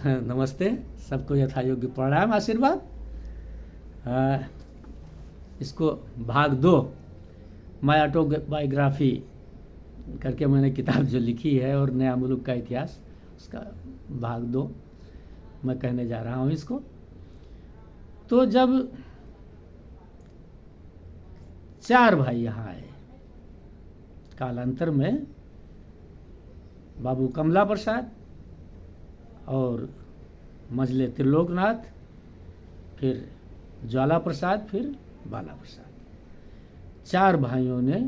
नमस्ते, सबको यथायोग्य प्रणाम आशीर्वाद। इसको भाग 2 माय ऑटोबायोग्राफी करके मैंने किताब जो लिखी है और नया मुल्क का इतिहास, उसका भाग 2 मैं कहने जा रहा हूँ इसको। तो जब 4 भाई यहाँ आए, कालांतर में बाबू कमला प्रसाद और मजले त्रिलोकनाथ, फिर ज्वाला प्रसाद, फिर बाला प्रसाद, 4 भाइयों ने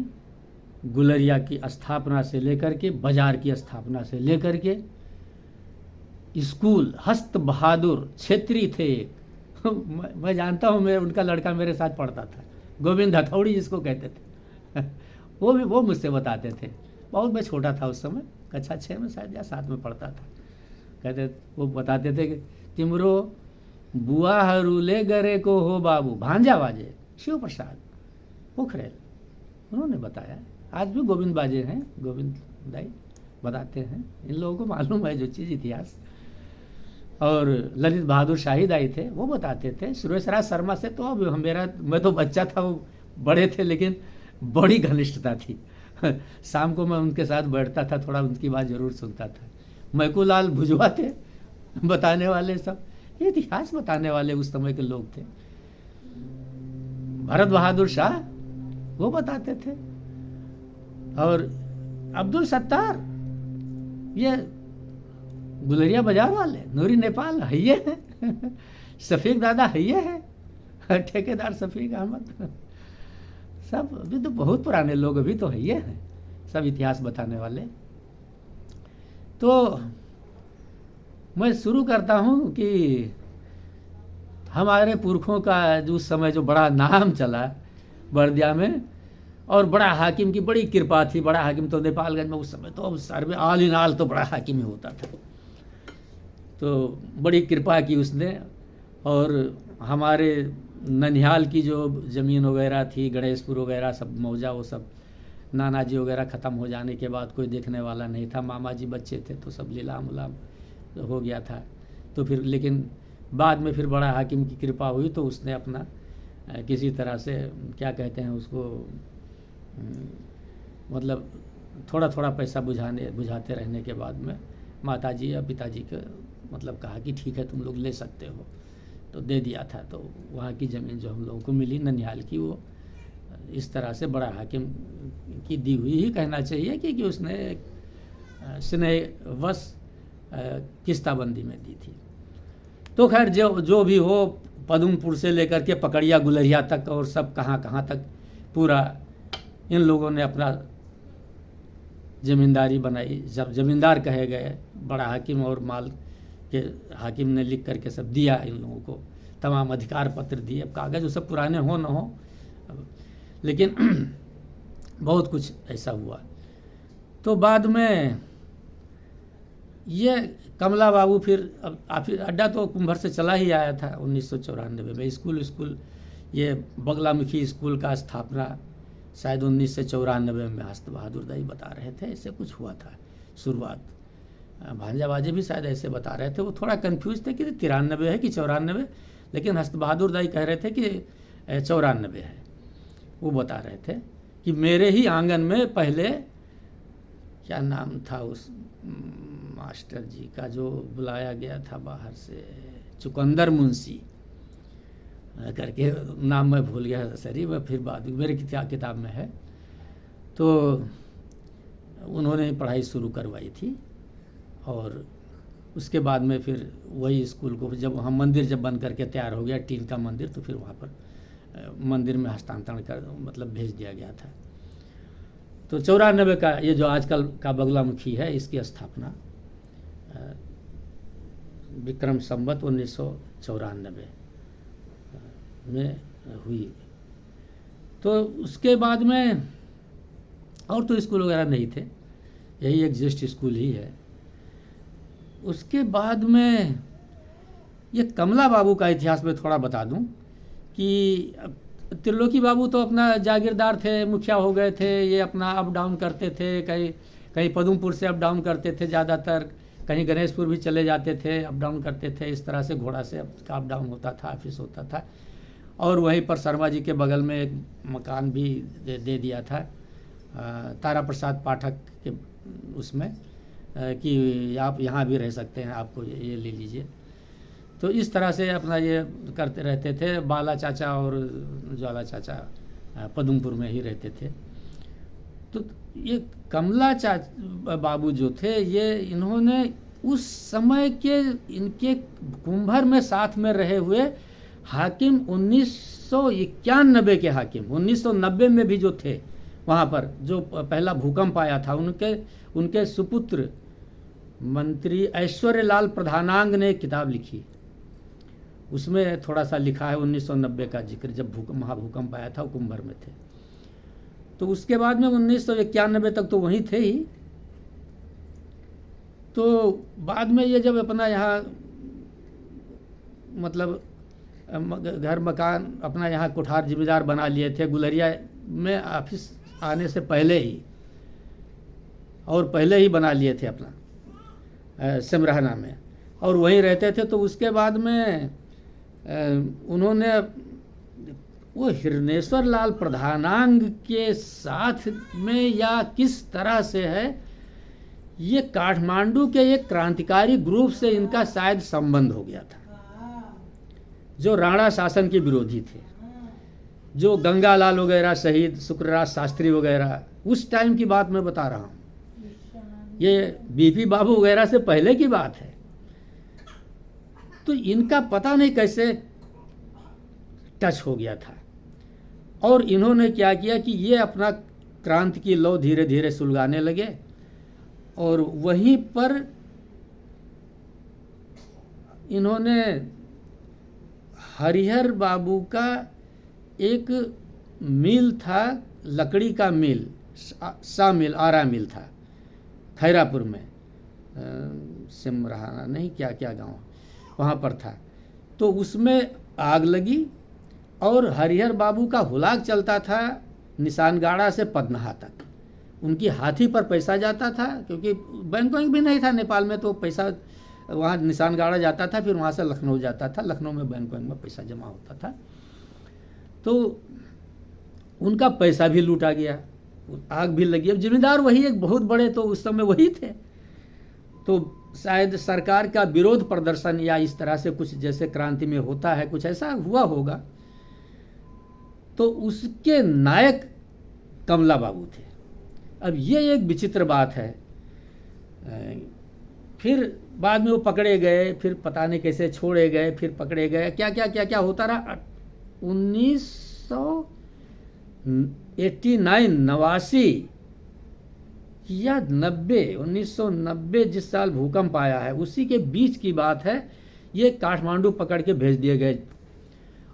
गुलरिया की स्थापना से लेकर के, बाजार की स्थापना से लेकर के, स्कूल हस्त बहादुर छेत्री थे एक मैं जानता हूँ, मेरे उनका लड़का मेरे साथ पढ़ता था, गोविंद हथौड़ी जिसको कहते थे वो मुझसे बताते थे। बहुत मैं छोटा था उस समय, कक्षा 6 में शायद या 7 में पढ़ता था। कहते वो बताते थे कि तिमरो बुआ हरूले गरे को हो बाबू भांजा बाजे शिव प्रसाद पोखरेल, उन्होंने बताया। आज भी गोविंद बाजे हैं, गोविंद दाई बताते हैं, इन लोगों को मालूम है जो चीज़ इतिहास। और ललित बहादुर शाही दाई थे, वो बताते थे। सुरेश राज शर्मा से तो अब मैं तो बच्चा था, वो बड़े थे, लेकिन बड़ी घनिष्ठता थी शाम को मैं उनके साथ बैठता था, थोड़ा उनकी बात जरूर सुनता था। मैकूलाल भुजवा थे बताने वाले, सब इतिहास बताने वाले उस समय के लोग थे। भरत बहादुर शाह वो बताते थे। और अब्दुल सत्तार, ये गुलरिया बाजार वाले, नूरी नेपाल हइये हैं शफीक दादा हइये हैं, ठेकेदार शफीक अहमद, सब अभी तो बहुत पुराने लोग अभी तो हइये हैं, सब इतिहास बताने वाले। तो मैं शुरू करता हूँ कि हमारे पुरखों का जो उस समय जो बड़ा नाम चला बर्दिया में, और बड़ा हाकिम की बड़ी कृपा थी। बड़ा हाकिम तो नेपालगंज में उस समय तो अब सर में आल इन आल तो बड़ा हाकिम ही होता था, तो बड़ी कृपा की उसने। और हमारे ननिहाल की जो ज़मीन वगैरह थी, गणेशपुर वगैरह सब मौजा, वो सब नानाजी वगैरह ख़त्म हो जाने के बाद कोई देखने वाला नहीं था। मामा जी बच्चे थे तो सब लीलाम उलाम हो गया था। तो फिर लेकिन बाद में फिर बड़ा हाकिम की कृपा हुई, तो उसने अपना किसी तरह से क्या कहते हैं उसको, मतलब थोड़ा थोड़ा पैसा बुझाते रहने के बाद में माताजी या पिताजी के मतलब कहा कि ठीक है तुम लोग ले सकते हो, तो दे दिया था। तो वहाँ की ज़मीन जो हम लोगों को मिली ननिहाल की, वो इस तरह से बड़ा हाकिम की दी हुई ही कहना चाहिए, क्योंकि उसने स्नेहवश किस्ताबंदी में दी थी। तो खैर जो भी हो, पदमपुर से लेकर के पकड़िया गुलरिया तक और सब कहाँ तक पूरा इन लोगों ने अपना ज़मींदारी बनाई। जब ज़मींदार कहे गए, बड़ा हाकिम और माल के हाकिम ने लिख करके सब दिया इन लोगों को, तमाम अधिकार पत्र दिए। अब कागज़ वो सब पुराने हो न हो, लेकिन बहुत कुछ ऐसा हुआ। तो बाद में ये कमला बाबू फिर अड्डा तो कुंभर से चला ही आया था 1994 में। स्कूल ये बगलामुखी स्कूल का स्थापना शायद 1994 में हस्त बहादुर दाई बता रहे थे, ऐसे कुछ हुआ था शुरुआत। भांजाबाजी भी शायद ऐसे बता रहे थे, वो थोड़ा कंफ्यूज थे कि 93 है कि 94, लेकिन हस्त बहादुर दाई कह रहे थे कि 94 है। वो बता रहे थे कि मेरे ही आंगन में पहले, क्या नाम था उस मास्टर जी का जो बुलाया गया था बाहर से, चुकंदर मुंशी करके नाम मैं भूल गया सरी, मैं फिर बाद मेरे किताब में है। तो उन्होंने पढ़ाई शुरू करवाई थी, और उसके बाद में फिर वही स्कूल को जब हम मंदिर जब बन करके तैयार हो गया, टीन का मंदिर, तो फिर वहाँ पर मंदिर में हस्तांतरण कर मतलब भेज दिया गया था। तो 94 का ये जो आजकल का बगलामुखी है, इसकी स्थापना विक्रम संवत 1994 में हुई। तो उसके बाद में और तो स्कूल वगैरह नहीं थे, यही एक जस्ट स्कूल ही है। उसके बाद में ये कमला बाबू का इतिहास में थोड़ा बता दूं कि त्रिलोकी बाबू तो अपना जागीरदार थे, मुखिया हो गए थे, ये अपना अप डाउन करते थे, कहीं पदमपुर से अप डाउन करते थे ज़्यादातर, कहीं गणेशपुर भी चले जाते थे, अप डाउन करते थे, इस तरह से घोड़ा से अप डाउन होता था, ऑफिस होता था। और वहीं पर शर्मा जी के बगल में एक मकान भी दे दिया था तारा प्रसाद पाठक के उसमें कि आप यहाँ भी रह सकते हैं, आपको ये ले लीजिए। तो इस तरह से अपना ये करते रहते थे। बाला चाचा और ज्वाला चाचा पदमपुर में ही रहते थे। तो ये कमला बाबू जो थे, ये इन्होंने उस समय के इनके कुंभर में साथ में रहे हुए हाकिम 1991 के हाकिम 1990 में भी जो थे वहाँ पर, जो पहला भूकंप आया था, उनके सुपुत्र मंत्री ऐश्वर्य लाल प्रधानांग ने एक किताब लिखी। उसमें थोड़ा सा लिखा है 1990 का जिक्र, जब महाभूकंप आया था वो कुंभर में थे। तो उसके बाद में 1991 तक तो वहीं थे ही। तो बाद में ये जब अपना यहाँ मतलब घर मकान अपना यहाँ कोठार जिम्मेदार बना लिए थे, गुलरिया में ऑफिस आने से पहले ही, और पहले ही बना लिए थे अपना सिमराना में, और वहीं रहते थे। तो उसके बाद में उन्होंने वो हिरनेश्वर लाल प्रधानांग के साथ में या किस तरह से है, ये काठमांडू के एक क्रांतिकारी ग्रुप से इनका शायद संबंध हो गया था, जो राणा शासन के विरोधी थे, जो गंगालाल वगैरह शहीद, शुक्रराज शास्त्री वगैरह, उस टाइम की बात मैं बता रहा हूँ। ये बीपी बाबू वगैरह से पहले की बात है। तो इनका पता नहीं कैसे टच हो गया था, और इन्होंने क्या किया कि ये अपना क्रांति की लौ धीरे धीरे सुलगाने लगे। और वहीं पर इन्होंने हरिहर बाबू का एक मिल था, लकड़ी का मिल, सा मिल, आरा मिल था खैरापुर में, सिमराना नहीं क्या क्या गांव वहाँ पर था। तो उसमें आग लगी और हरिहर बाबू का हुलाक चलता था निशानगाड़ा से पदनहा तक। उनकी हाथी पर पैसा जाता था, क्योंकि बैंक भी नहीं था नेपाल में, तो पैसा वहाँ निशानगाड़ा जाता था, फिर वहाँ से लखनऊ जाता था, लखनऊ में बैंक में पैसा जमा होता था। तो उनका पैसा भी लूटा गया, आग भी लगी। अब जिम्मेदार वही एक बहुत बड़े तो उस समय वही थे। तो शायद सरकार का विरोध प्रदर्शन या इस तरह से कुछ जैसे क्रांति में होता है, कुछ ऐसा हुआ होगा। तो उसके नायक कमला बाबू थे। अब ये एक विचित्र बात है। फिर बाद में वो पकड़े गए, फिर पता नहीं कैसे छोड़े गए, फिर पकड़े गए, क्या क्या क्या क्या होता रहा। 1989 या 1990 जिस साल भूकंप आया है, उसी के बीच की बात है। ये काठमांडू पकड़ के भेज दिए गए,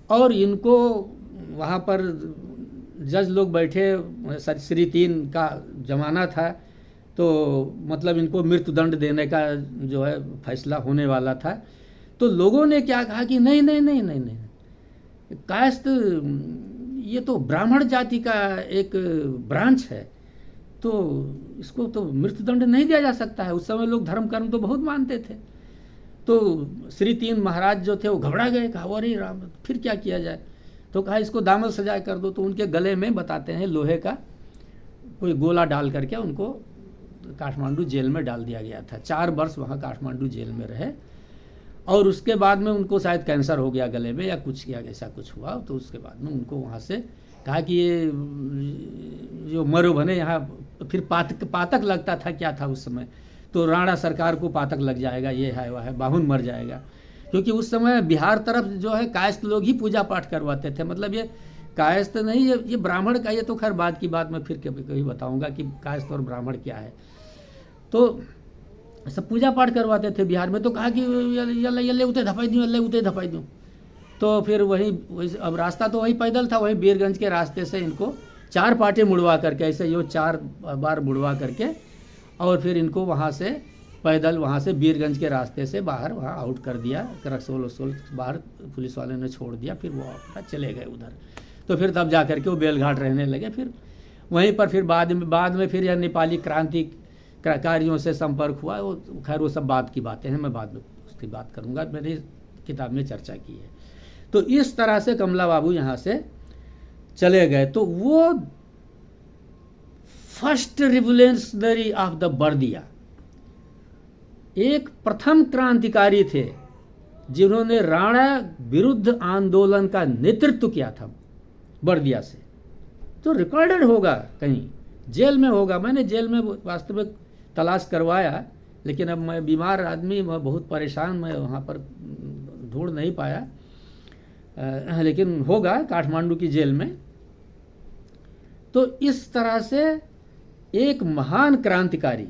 और इनको वहाँ पर जज लोग बैठे, श्री 3 का ज़माना था, तो मतलब इनको मृत्युदंड देने का जो है फैसला होने वाला था। तो लोगों ने क्या कहा कि नहीं नहीं नहीं नहीं नहीं, कायस्थ ये तो ब्राह्मण जाति का एक ब्रांच है, तो इसको तो मृत्युदंड नहीं दिया जा सकता है। उस समय लोग धर्म कर्म तो बहुत मानते थे। तो श्री 3 महाराज जो थे वो घबरा गए, कहा अरे राम फिर क्या किया जाए। तो कहा इसको दामन सजा कर दो। तो उनके गले में बताते हैं लोहे का कोई गोला डाल करके उनको काठमांडू जेल में डाल दिया गया था। 4 वर्ष वहाँ काठमांडू जेल में रहे, और उसके बाद में उनको शायद कैंसर हो गया गले में या कुछ किया, ऐसा कुछ हुआ। तो उसके बाद में उनको वहाँ से कहा कि ये जो मरो बने यहाँ, फिर पातक लगता था, क्या था उस समय, तो राणा सरकार को पातक लग जाएगा, ये है वह है, बाहुन मर जाएगा। क्योंकि उस समय बिहार तरफ जो है कायस्थ लोग ही पूजा पाठ करवाते थे। मतलब ये कायस्थ नहीं, ये ब्राह्मण का, ये तो खैर बाद की बात मैं फिर कभी बताऊंगा कि कायस्थ और ब्राह्मण क्या है। तो सब पूजा पाठ करवाते थे बिहार में। तो कहा कि ये उते धपाई दूँ, ये उते धपाई दूँ। तो फिर वही अब रास्ता तो वही पैदल था, वही बीरगंज के रास्ते से इनको 4 पाटे मुड़वा करके, ऐसे यो 4 बार मुड़वा करके, और फिर इनको वहाँ से पैदल वहाँ से बीरगंज के रास्ते से बाहर वहाँ आउट कर दिया। रक्सोल वसोल बाहर पुलिस वाले ने छोड़ दिया, फिर वो अपना चले गए उधर। तो फिर तब जा करके वो बेलघाट रहने लगे। फिर वहीं पर फिर बाद में फिर यह नेपाली क्रांति कार्यों से संपर्क हुआ, वो खैर वो सब बाद की बातें हैं, मैं बाद में उसकी बात करूँगा, मैंने किताब में चर्चा की है। तो इस तरह से कमला बाबू यहाँ से चले गए। तो वो first revolutionary of the Bardiya, एक प्रथम क्रांतिकारी थे जिन्होंने राणा विरुद्ध आंदोलन का नेतृत्व किया था बर्दिया से। तो रिकॉर्डेड होगा, कहीं जेल में होगा। मैंने जेल में वास्तविक तलाश करवाया, लेकिन अब मैं बीमार आदमी, मैं बहुत परेशान, मैं वहाँ पर ढूंढ नहीं पाया, लेकिन होगा काठमांडू की जेल में। तो इस तरह से एक महान क्रांतिकारी,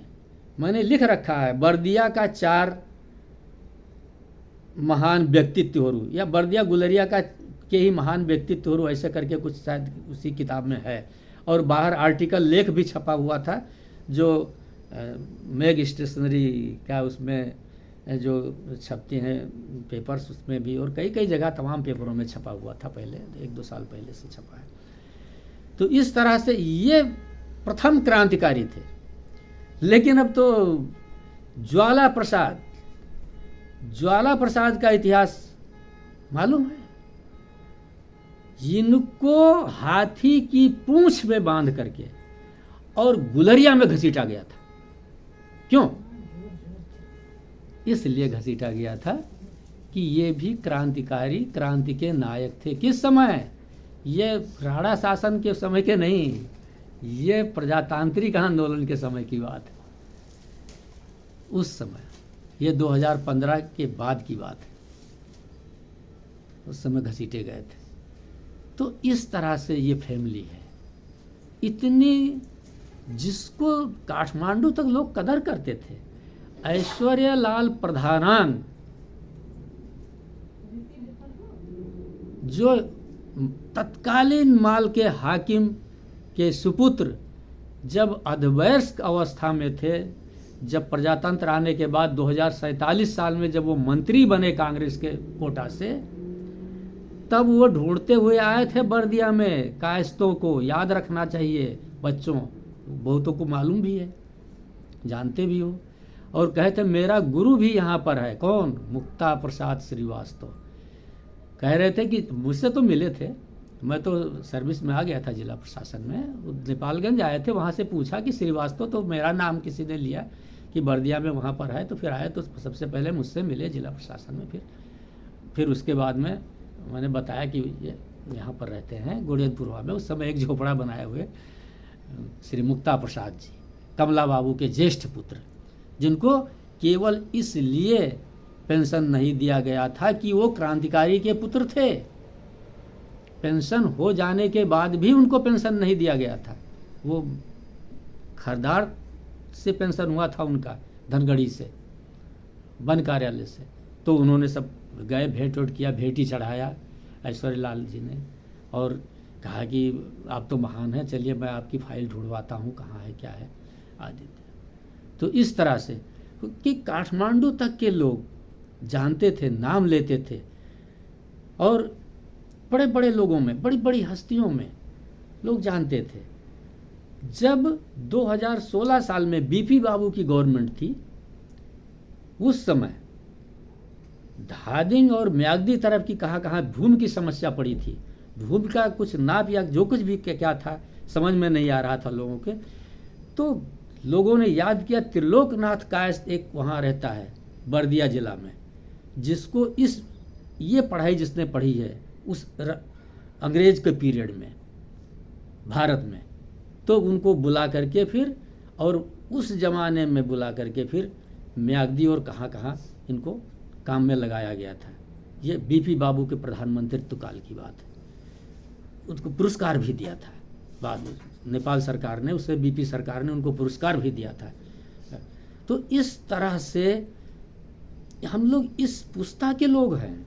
मैंने लिख रखा है बर्दिया का 4 महान व्यक्तित्व हो, या बर्दिया गुलरिया का के ही महान व्यक्तित्व हो, ऐसे करके कुछ शायद उसी किताब में है। और बाहर आर्टिकल लेख भी छपा हुआ था, जो मेग स्टेशनरी का उसमें जो छपती हैं पेपर्स, उसमें भी, और कई कई जगह तमाम पेपरों में छपा हुआ था, पहले 1-2 साल पहले से छपा है। तो इस तरह से ये प्रथम क्रांतिकारी थे। लेकिन अब तो ज्वाला प्रसाद का इतिहास मालूम है। इनको हाथी की पूंछ में बांध करके और गुलरिया में घसीटा गया था। क्यों? इसलिए घसीटा गया था कि ये भी क्रांतिकारी, क्रांति के नायक थे। किस समय? ये राणा शासन के समय के नहीं, ये प्रजातांत्रिक आंदोलन के समय की बात है। उस समय, ये 2015 के बाद की बात है, उस समय घसीटे गए थे। तो इस तरह से ये फैमिली है, इतनी, जिसको काठमांडू तक लोग कदर करते थे। ऐश्वर्या लाल प्रधानांग, जो तत्कालीन माल के हाकिम के सुपुत्र, जब अधवयस्क अवस्था में थे, जब प्रजातंत्र आने के बाद 2047 साल में जब वो मंत्री बने कांग्रेस के कोटा से, तब वो ढूंढते हुए आए थे बर्दिया में कायस्तों को। याद रखना चाहिए बच्चों, बहुतों को मालूम भी है, जानते भी हो। और कहे थे मेरा गुरु भी यहाँ पर है। कौन? मुक्ता प्रसाद श्रीवास्तव। कह रहे थे कि मुझसे तो मिले थे, मैं तो सर्विस में आ गया था जिला प्रशासन में, नेपालगंज आए थे, वहाँ से पूछा कि श्रीवास्तव, तो मेरा नाम किसी ने लिया कि बर्दिया में वहाँ पर है। तो फिर आए तो सबसे पहले मुझसे मिले जिला प्रशासन में। फिर उसके बाद में मैंने बताया कि ये यहाँ पर रहते हैं गुड़ियनपुरवा में, उस समय एक झोपड़ा बनाए हुए श्री मुक्ता प्रसाद जी, कमला बाबू के ज्येष्ठ पुत्र, जिनको केवल इसलिए पेंशन नहीं दिया गया था कि वो क्रांतिकारी के पुत्र थे। पेंशन हो जाने के बाद भी उनको पेंशन नहीं दिया गया था। वो खरदार से पेंशन हुआ था उनका, धनगढ़ी से, वन कार्यालय से। तो उन्होंने सब गए, भेंट वेंट किया, भेंटी चढ़ाया ऐश्वर्या लाल जी ने, और कहा कि आप तो महान हैं, चलिए मैं आपकी फाइल ढूंढवाता हूँ, कहाँ है, क्या है, आदि। तो इस तरह से कि काठमांडू तक के लोग जानते थे, नाम लेते थे, और बड़े बड़े लोगों में, बड़ी बड़ी हस्तियों में लोग जानते थे। जब 2016 साल में बीपी बाबू की गवर्नमेंट थी, उस समय धादिंग और म्याग्दी तरफ की कहाँ भूमि की समस्या पड़ी थी। भूमि का कुछ नाप या जो कुछ भी क्या था समझ में नहीं आ रहा था लोगों के। तो लोगों ने याद किया, त्रिलोकनाथ कायस्थ एक वहाँ रहता है बर्दिया जिला में, जिसको ये पढ़ाई जिसने पढ़ी है उस अंग्रेज के पीरियड में भारत में, तो उनको बुला करके फिर, और उस जमाने में बुला करके फिर म्याग्दी और कहाँ इनको काम में लगाया गया था। ये बीपी बाबू के प्रधानमंत्रित्व काल की बात है। उनको पुरस्कार भी दिया था बाद में, नेपाल सरकार ने, उससे बीपी सरकार ने उनको पुरस्कार भी दिया था। तो इस तरह से हम लोग इस पुस्ता के लोग हैं,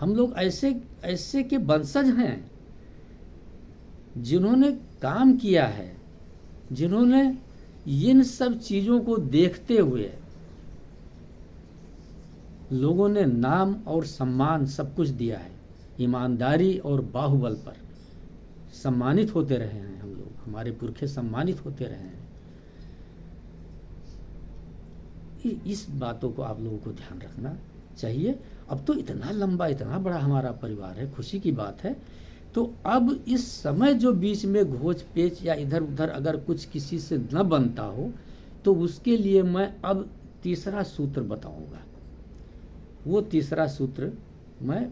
हम लोग ऐसे के वंशज हैं जिन्होंने काम किया है, जिन्होंने इन सब चीज़ों को देखते हुए लोगों ने नाम और सम्मान सब कुछ दिया है। ईमानदारी और बाहुबल पर सम्मानित होते रहे हैं हम लोग, हमारे पुरखे सम्मानित होते रहे हैं। इस बातों को आप लोगों को ध्यान रखना चाहिए। अब तो इतना लंबा, इतना बड़ा हमारा परिवार है, खुशी की बात है। तो अब इस समय जो बीच में घोच पेच या इधर उधर अगर कुछ किसी से न बनता हो, तो उसके लिए मैं अब तीसरा सूत्र बताऊंगा। वो तीसरा सूत्र मैं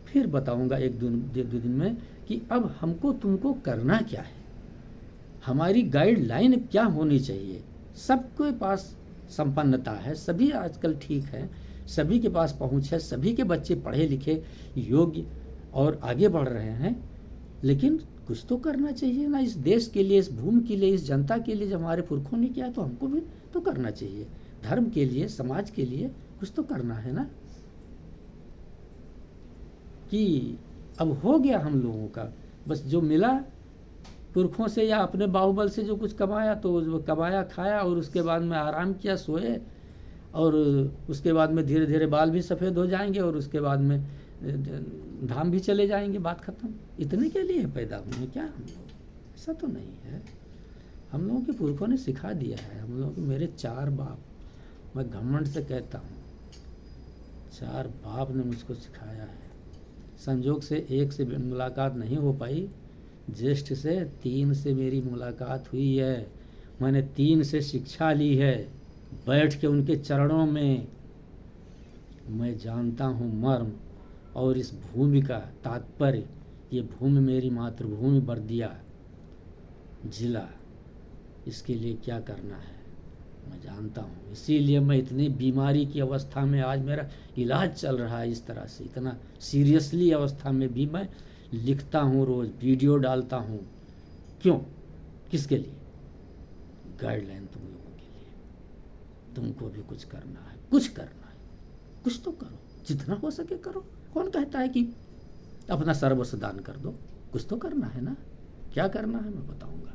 फिर बताऊंगा एक दो दिन में, कि अब हमको तुमको करना क्या है, हमारी गाइडलाइन क्या होनी चाहिए। सबके पास संपन्नता है, सभी आजकल ठीक है, सभी के पास पहुंच है, सभी के बच्चे पढ़े लिखे योग्य और आगे बढ़ रहे हैं, लेकिन कुछ तो करना चाहिए ना इस देश के लिए, इस भूमि के लिए, इस जनता के लिए। जब हमारे पुरखों ने किया तो हमको भी तो करना चाहिए, धर्म के लिए, समाज के लिए कुछ तो करना है ना। कि अब हो गया हम लोगों का, बस जो मिला पुरखों से या अपने बाहुबल से जो कुछ कमाया तो वो कमाया खाया, और उसके बाद में आराम किया, सोए, और उसके बाद में धीरे धीरे बाल भी सफ़ेद हो जाएंगे, और उसके बाद में धाम भी चले जाएंगे, बात ख़त्म। इतने के लिए पैदा हुए क्या हम लोग? ऐसा तो नहीं है। हम लोगों के पुरखों ने सिखा दिया है। हम लोगों के, मेरे 4 बाप, मैं घमंड से कहता हूँ, 4 बाप ने मुझको सिखाया है। संजोग से एक से मुलाकात नहीं हो पाई, ज्येष्ठ से 3 से मेरी मुलाकात हुई है। मैंने 3 से शिक्षा ली है, बैठ के उनके चरणों में। मैं जानता हूँ मर्म और इस भूमि का तात्पर्य। ये भूमि मेरी मातृभूमि बर्दिया जिला, इसके लिए क्या करना है मैं जानता हूँ। इसीलिए मैं इतनी बीमारी की अवस्था में, आज मेरा इलाज चल रहा है इस तरह से, इतना सीरियसली अवस्था में भी मैं लिखता हूँ, रोज़ वीडियो डालता हूँ। क्यों? किसके लिए? गाइडलाइन तुम लोगों के लिए। तुमको भी कुछ करना है, कुछ करना है, कुछ तो करो, जितना हो सके करो। कौन कहता है कि अपना सर्वस्व दान कर दो? कुछ तो करना है ना। क्या करना है मैं बताऊंगा।